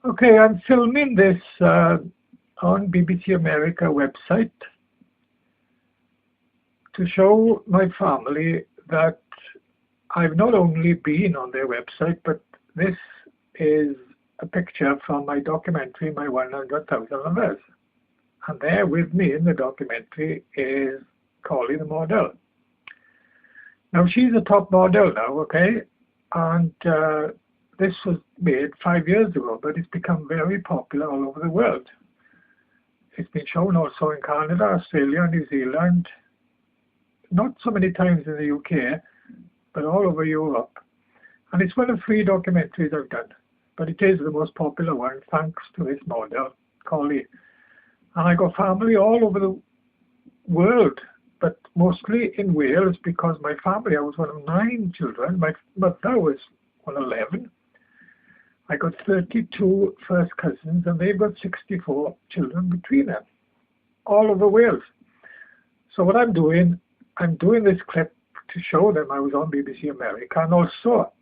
Okay, I'm filming this on BBC America website to show my family that I've not only been on their website, but this is a picture from my documentary, My 100,000 Lovers. And there with me in the documentary is Collie the model. Now she's a top model now, okay? And this was made 5 years ago, but it's become very popular all over the world. It's been shown also in Canada, Australia, New Zealand, not so many times in the UK, but all over Europe. And it's one of 3 documentaries I've done, but it is the most popular one thanks to this model, Collie. And I got family all over the world, but mostly in Wales because my family, I was one of 9 children. My mother was one of 11. I got 32 first cousins and they've got 64 children between them, all over Wales. So what I'm doing this clip to show them I was on BBC America and also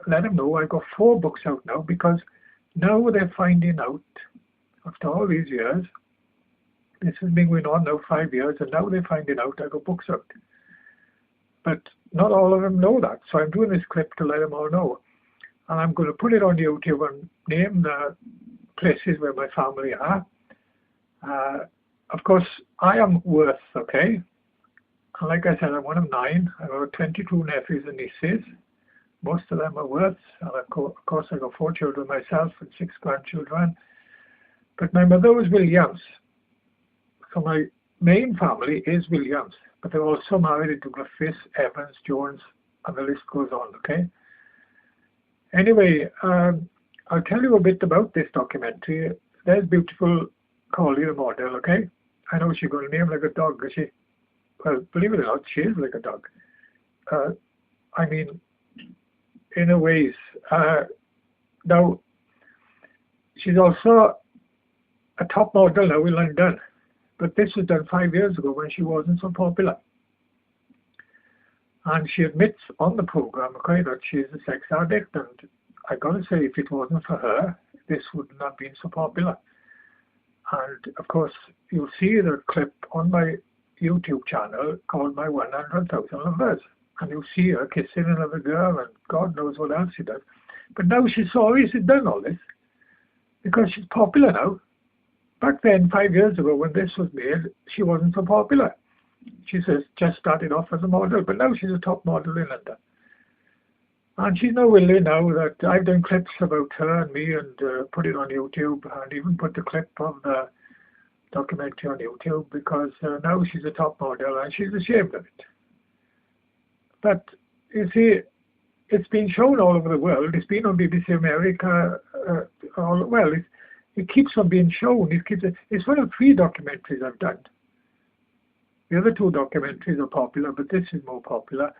let them know I got 4 books out now because now they're finding out, after all these years, this has been going on now 5 years, and now they're finding out I got books out. But not all of them know that, so I'm doing this clip to let them all know. And I'm going to put it on YouTube and name the places where my family are. Of course, I am Worth, okay? And like I said, I'm one of 9. I've got 22 nephews and nieces. Most of them are Worths. And of course, I got 4 children myself and 6 grandchildren. But my mother was Williams. So my main family is Williams. But they're also married into Griffiths, Evans, Jones, and the list goes on, okay? Anyway, I'll tell you a bit about this documentary. There's beautiful Collie the model, okay? I know she's going to name like a dog, is she? Well, believe it or not, she is like a dog. I mean, in a ways. Now, she's also a top model now in London. But this was done 5 years ago when she wasn't so popular. And she admits on the program, okay, that she's a sex addict. And I got to say, if it wasn't for her, this would not have been so popular. And of course, you'll see the clip on my YouTube channel called My 100,000 Lovers. And you'll see her kissing another girl and God knows what else she does. But now she's sorry she's done all this because she's popular now. Back then, 5 years ago, when this was made, she wasn't so popular. She says just started off as a model, but now she's a top model in London. And she's now willing now that I've done clips about her and me and put it on YouTube and even put the clip of the documentary on YouTube because now she's a top model and she's ashamed of it. But you see, it's been shown all over the world. It's been on BBC America. It keeps on being shown. It's one of 3 documentaries I've done. The other 2 documentaries are popular, but this is more popular.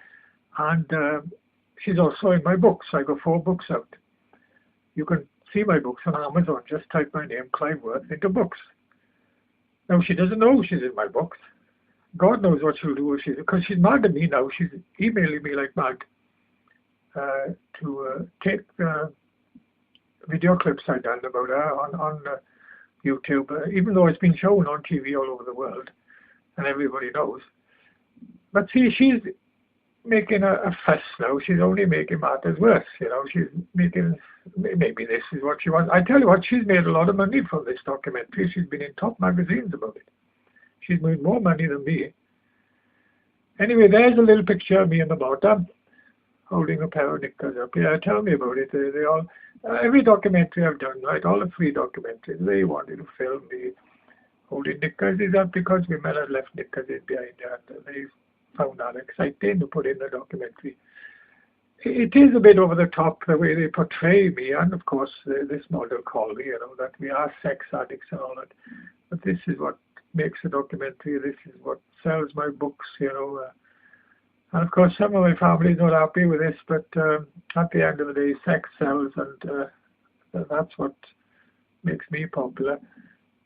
And she's also in my books. I got 4 books out. You can see my books on Amazon. Just type my name, Clive Worth, into books. Now, she doesn't know she's in my books. God knows what she'll do because she's mad at me now. She's emailing me like mad to take video clips I've done about her on YouTube, even though it's been shown on TV all over the world and everybody knows. But see, she's making a fuss now. She's only making matters worse, you know. She's making, maybe this is what she wants. I tell you what, she's made a lot of money from this documentary. She's been in top magazines about it. She's made more money than me. Anyway, there's a little picture of me in the bottom, holding a pair of knickers up. Yeah, tell me about it. They all, every documentary I've done, right, all the 3 documentaries, they wanted to film me holding knickers. Is that because women had left knickers in behind her and they found that exciting to put in the documentary. It is a bit over the top the way they portray me and of course this model Collie, you know, that we are sex addicts and all that. But this is what makes a documentary. This is what sells my books, you know. And of course, some of my family is not happy with this, but at the end of the day, sex sells, and that's what makes me popular.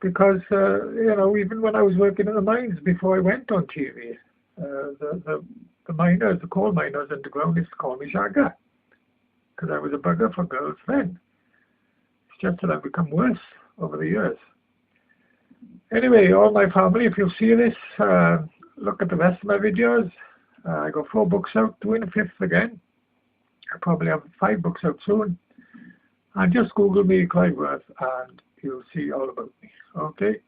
Because, you know, even when I was working in the mines before I went on TV, the miners, the coal miners underground used to call me Shagger, because I was a bugger for girls then. It's just that I've become worse over the years. Anyway, all my family, if you see this, look at the rest of my videos. I got 4 books out, doing a 5th again. I probably have 5 books out soon. And just Google me, Clive, and you'll see all about me. Okay?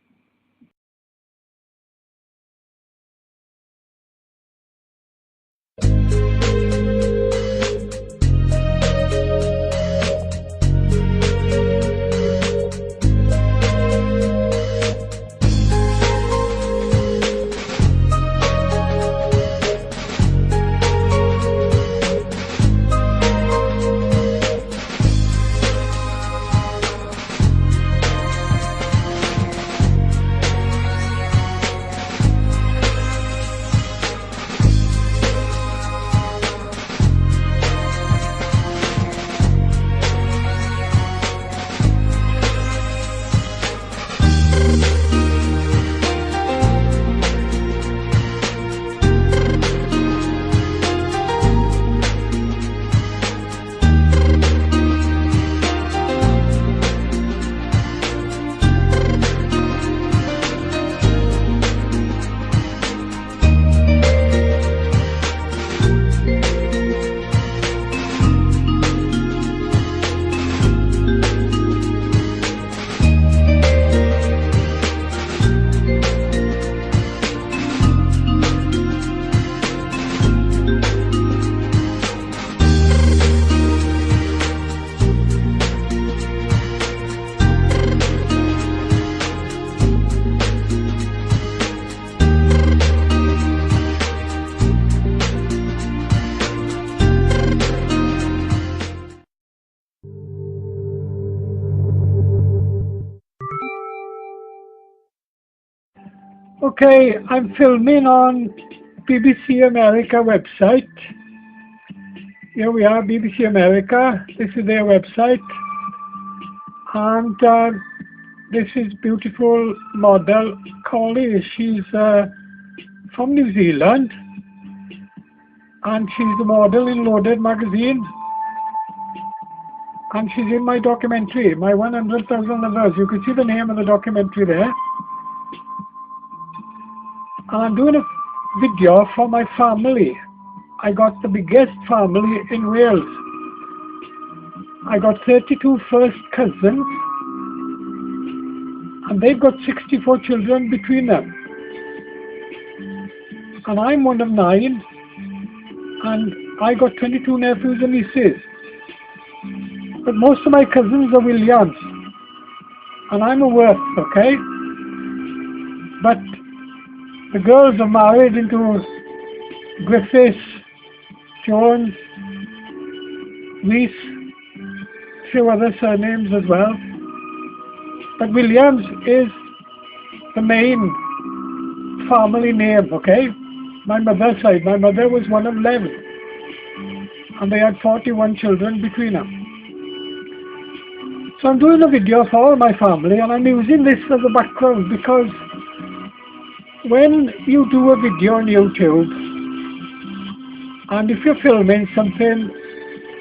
Okay, I'm filming on BBC America website. Here we are, BBC America. This is their website. And this is beautiful model Collie. She's from New Zealand. And she's the model in Loaded magazine. And she's in my documentary, my 100,000 Lovers. You can see the name of the documentary there. And I'm doing a video for my family. I got the biggest family in Wales. I got 32 first cousins, and they've got 64 children between them. And I'm one of 9, and I got 22 nephews and nieces. But most of my cousins are Williams, and I'm a Worth, okay? But the girls are married into Griffiths, Jones, Reese, a few other surnames as well. But Williams is the main family name, okay? My mother's side. My mother was one of 11. And they had 41 children between them. So I'm doing a video for all my family, and I'm using this as a background because when you do a video on YouTube, and if you're filming something,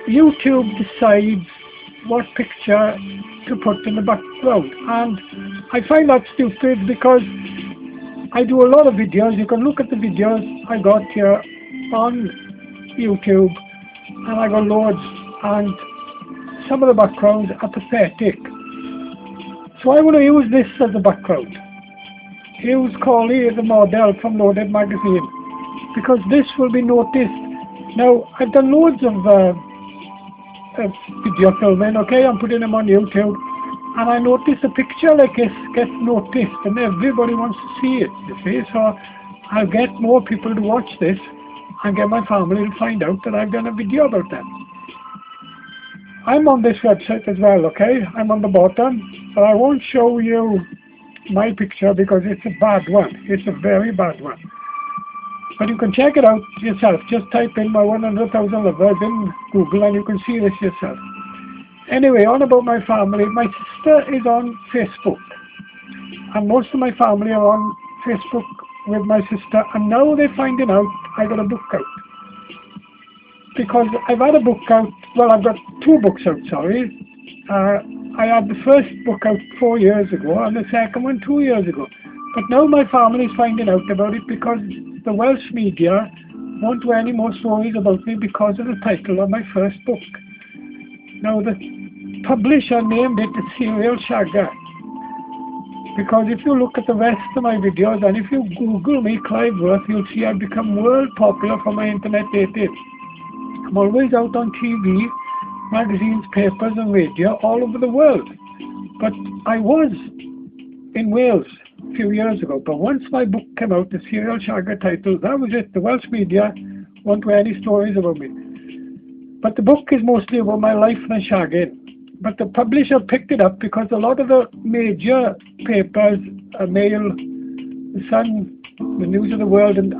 YouTube decides what picture to put in the background. And I find that stupid because I do a lot of videos. You can look at the videos I got here on YouTube, and I got loads, and some of the backgrounds are pathetic. So I want to use this as a background. Use Collie as a model from Loaded magazine, because this will be noticed. Now, I've done loads of video filming, okay? I'm putting them on YouTube, and I notice a picture like this gets noticed, and everybody wants to see it, you see? So I'll get more people to watch this, and get my family to find out that I've done a video about them. I'm on this website as well, okay? I'm on the bottom, but I won't show you my picture because it's a bad one. It's a very bad one. But you can check it out yourself. Just type in my 100,000 Lovers in Google and you can see this yourself. Anyway, on about my family. My sister is on Facebook. And most of my family are on Facebook with my sister. And now they're finding out I got a book out. Because I've had a book out. Well, I've got 2 books out, sorry. I had the first book out 4 years ago and the second one 2 years ago. But now my family is finding out about it because the Welsh media won't do any more stories about me because of the title of my first book. Now the publisher named it The Serial Shagger. Because if you look at the rest of my videos and if you Google me, Clive, you'll see I've become world popular for my internet dating. I'm always out on TV, magazines, papers and radio all over the world. But I was in Wales a few years ago. But once my book came out, the Serial Shagger title, that was it. The Welsh media won't do any stories about me. But the book is mostly about my life and shagging. But the publisher picked it up because a lot of the major papers, Mail, The Sun, the News of the World, and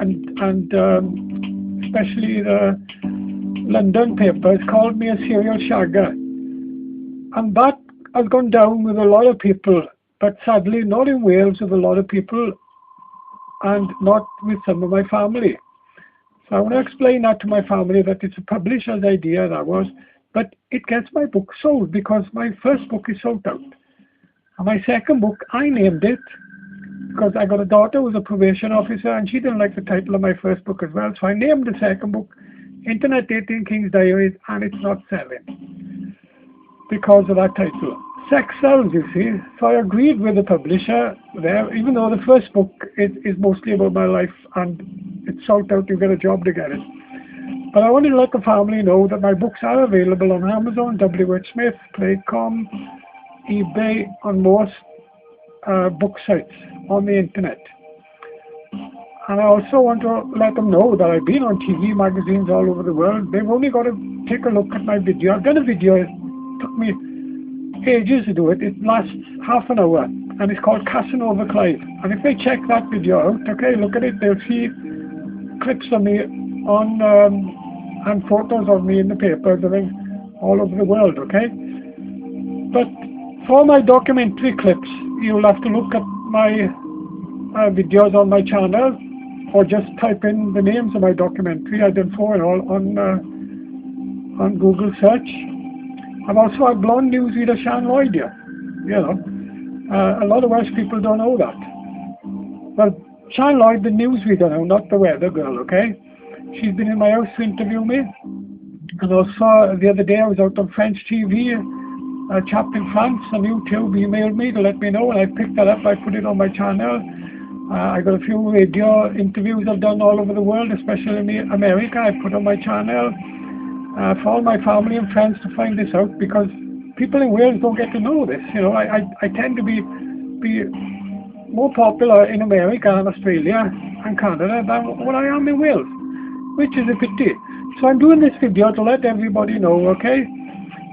especially the London papers called me a serial shagger. And that has gone down with a lot of people, but sadly not in Wales with a lot of people and not with some of my family. So I want to explain that to my family, that it's a publisher's idea, that was, but it gets my book sold because my first book is sold out. And my second book, I named it because I got a daughter who was a probation officer and she didn't like the title of my first book as well. So I named the second book Internet Dating King's Diaries, and it's not selling because of that title. Sex sells, you see. So I agreed with the publisher there, even though the first book is mostly about my life and it's sold out, you get a job to get it. But I wanted to let the family know that my books are available on Amazon, WH Smith, Playcom, eBay, on most book sites on the internet. And I also want to let them know that I've been on TV, magazines all over the world. They've only got to take a look at my video. I've done a video, it took me ages to do it. It lasts half an hour and it's called Casanova Clive. And if they check that video out, okay, look at it, they'll see clips of me on and photos of me in the papers all over the world, okay? But for my documentary clips, you'll have to look at my videos on my channel or just type in the names of my documentary. I've done 4 and all on Google search. I've also had blonde newsreader Shan Lloyd here, you know. A lot of Welsh people don't know that. Well, Shan Lloyd, the newsreader now, not the weather girl, okay? She's been in my house to interview me. And also, the other day I was out on French TV. A chap in France on YouTube emailed me to let me know, and I picked that up. I put it on my channel. I got a few radio interviews I've done all over the world, especially in America. I put on my channel for all my family and friends to find this out, because people in Wales don't get to know this. You know, I tend to be more popular in America and Australia and Canada than what I am in Wales, which is a pity. So I'm doing this video to let everybody know, okay?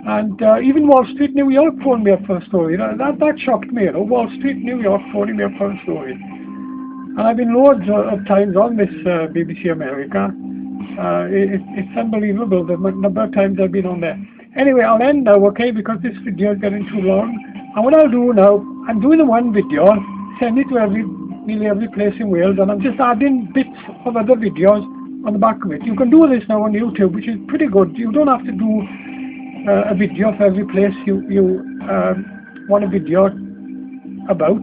And even Wall Street, New York phoned me up for a story. That shocked me, you know. Wall Street, New York phoning me up for a story. And I've been loads of times on this BBC America. It's unbelievable the number of times I've been on there. Anyway, I'll end now, okay, because this video is getting too long. And what I'll do now, I'm doing the one video, send it to nearly every place in Wales, and I'm just adding bits of other videos on the back of it. You can do this now on YouTube, which is pretty good. You don't have to do a video for every place you want a video about.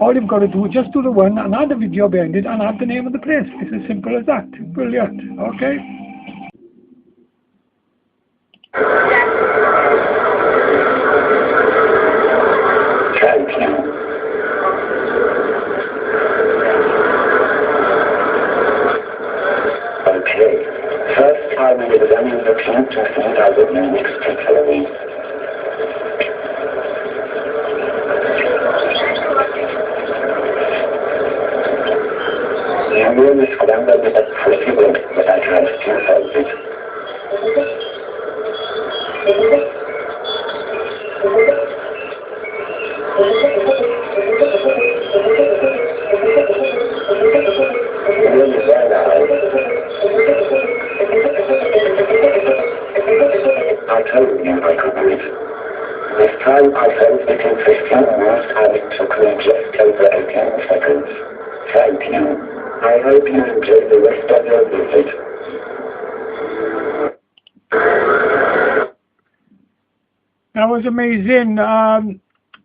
All you've got to do is just do the one and add a video behind it and add the name of the place. It's as simple as that. Brilliant. Okay. Thank you. Okay. First time in examining the clue to see how the unique speaker. You will scramble with a pretty book, but I can't still hold it. Really well now. I told you I could read. This time I felt it in 15 minutes and it took me just over 18 seconds. Thank you. I hope you enjoy the rest of your visit. Now was amazing. I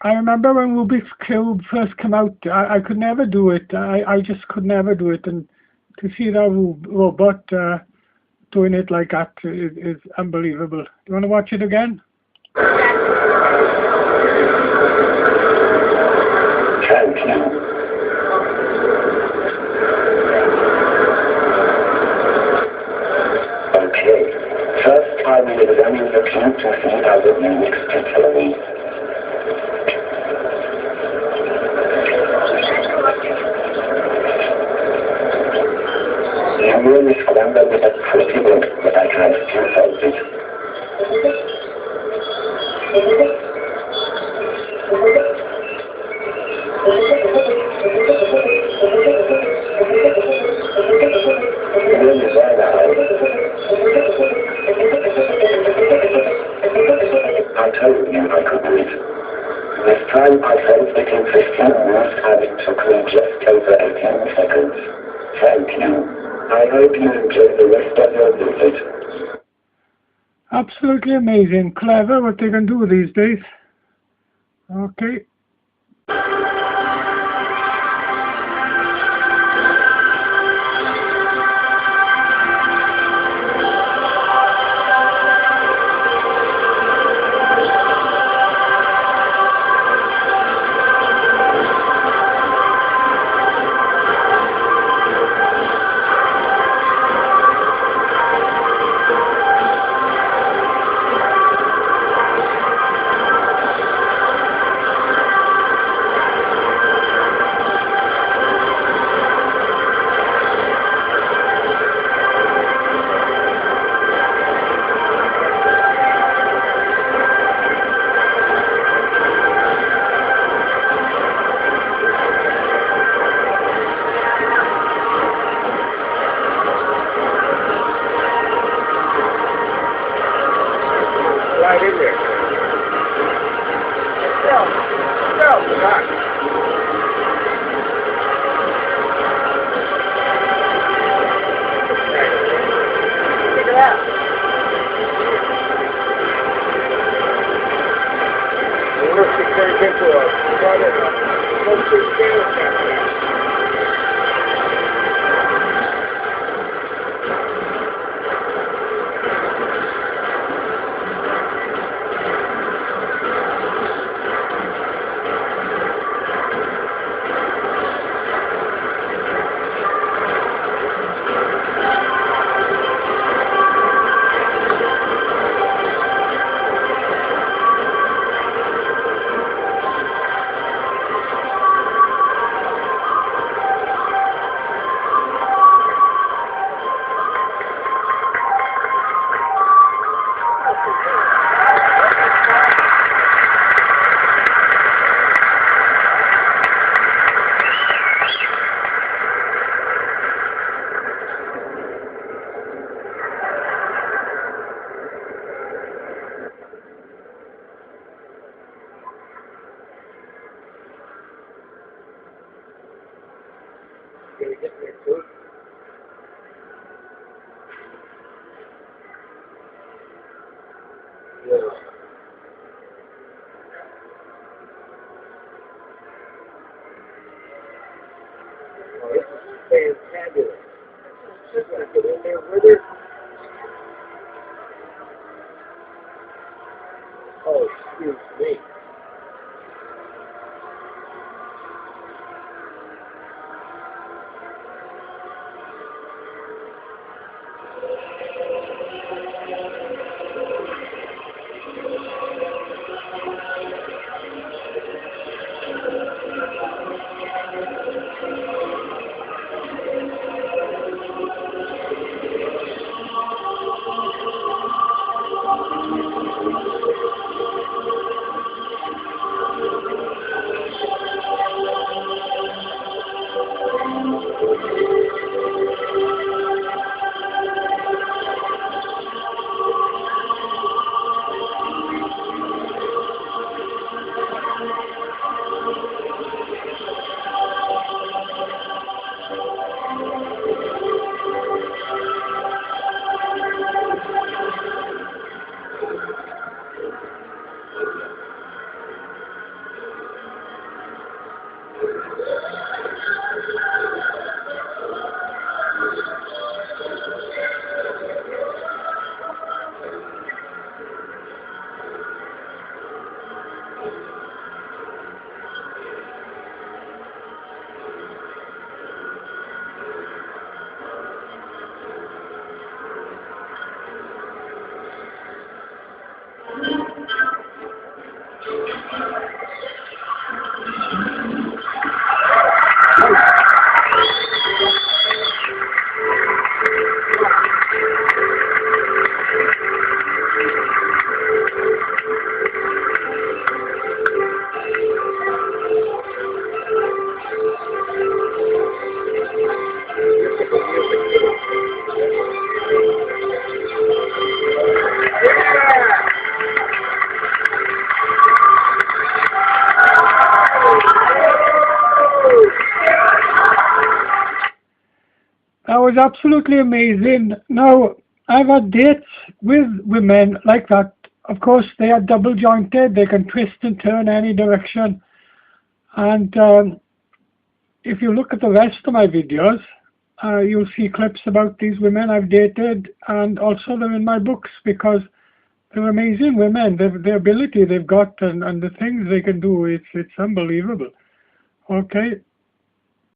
remember when Rubik's Cube first came out, I could never do it. I just could never do it. And to see that robot doing it like that is unbelievable. Do you want to watch it again? Thank you. Okay. First, I will examine the cube to see how the Unix particularly. You will scramble with a pretty good, but I can't still solve it. Really there now. I told you I could do it. This time I solved it in 15 moves and it took me just over 18 seconds. Thank you. I hope you enjoy the rest of your visit. Absolutely amazing. Clever what they can do these days. Okay. Right in there. No, not. Check it out. I wonder if she turns into a motion scale. Can we get there too? Yeah. Oh, this is fantabulous. Just want to get in there with her. Oh, excuse me. That was absolutely amazing. Now, I've had dates with women like that. Of course, they are double jointed. They can twist and turn any direction. And if you look at the rest of my videos, you'll see clips about these women I've dated, and also they're in my books because they're amazing women. The ability they've got and the things they can do, it's unbelievable. Okay.